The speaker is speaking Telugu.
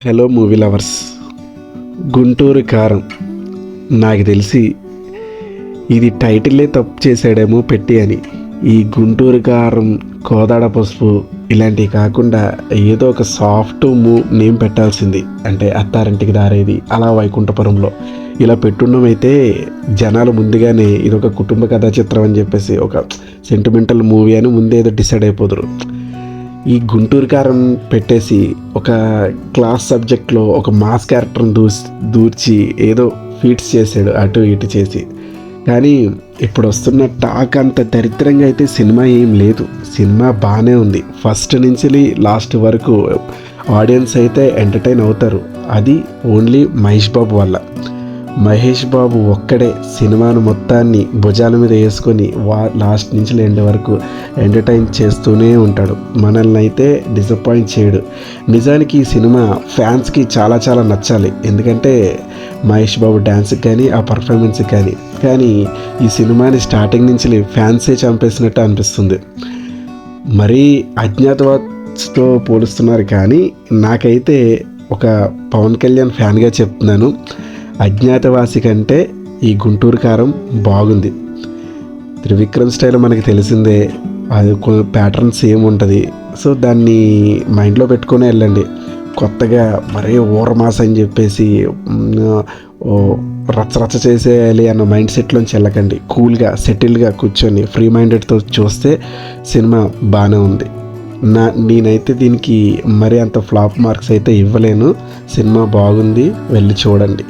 Hello movie lovers. గుంటూరు కారం. నాకు తెలిసి ఇది టైటిల్లే తప్పు చేశాడేమో పెట్టి అని. ఈ గుంటూరు కారం, కోదాడ పసుపు ఇలాంటివి కాకుండా ఏదో ఒక సాఫ్ట్ నేమ్ పెట్టాల్సింది. అంటే అత్తారింటికి దారేది, అలా వైకుంఠపురంలో ఇలా పెట్టుండడం అయితే జనాలు ముందుగానే ఇదొక కుటుంబ కథా చిత్రం అని చెప్పేసి ఒక సెంటిమెంటల్ మూవీ అని ముందే ఏదో డిసైడ్ అయిపోదురు. ఈ గుంటూరు కారం పెట్టేసి ఒక క్లాస్ సబ్జెక్ట్లో ఒక మాస్ క్యారెక్టర్ని దూర్చి ఏదో ఫీట్స్ చేశాడు అటు ఇటు చేసి. కానీ ఇప్పుడు వస్తున్న టాక్ అంత దరిద్రంగా అయితే సినిమా ఏం లేదు. సినిమా బాగానే ఉంది. ఫస్ట్ నుంచి లాస్ట్ వరకు ఆడియన్స్ అయితే ఎంటర్టైన్ అవుతారు. అది ఓన్లీ మహేష్ బాబు ఒక్కడే సినిమాను మొత్తాన్ని భుజాల మీద వేసుకొని లాస్ట్ నుంచి ఎండ్ వరకు ఎంటర్టైన్ చేస్తూనే ఉంటాడు. మనల్ని అయితే డిసప్పాయింట్ చేయడు. నిజానికి ఈ సినిమా ఫ్యాన్స్కి చాలా చాలా నచ్చాలి. ఎందుకంటే మహేష్ బాబు డ్యాన్స్కి కానీ ఆ పర్ఫార్మెన్స్కి కానీ ఈ సినిమాని స్టార్టింగ్ నుంచి ఫ్యాన్సే చంపేసినట్టు అనిపిస్తుంది. మరీ అజ్ఞాతవాస్తో పోలుస్తున్నారు కానీ నాకైతే ఒక పవన్ కళ్యాణ్ ఫ్యాన్గా చెప్తున్నాను, అజ్ఞాతవాసి కంటే ఈ గుంటూరు కారం బాగుంది. త్రివిక్రమ్ స్టైల్ మనకి తెలిసిందే, అది కొన్ని ప్యాటర్న్ సేమ్ ఉంటుంది. సో దాన్ని మైండ్లో పెట్టుకొని వెళ్ళండి. కొత్తగా మరీ ఊరమాస అని చెప్పేసి రచ్చ చేసేయాలి అన్న మైండ్ సెట్లోంచి వెళ్ళకండి. కూల్గా సెటిల్గా కూర్చొని ఫ్రీ మైండెడ్తో చూస్తే సినిమా బాగానే ఉంది. నేనైతే దీనికి మరీ అంత ఫ్లాప్ మార్క్స్ అయితే ఇవ్వలేను. సినిమా బాగుంది, వెళ్ళి చూడండి.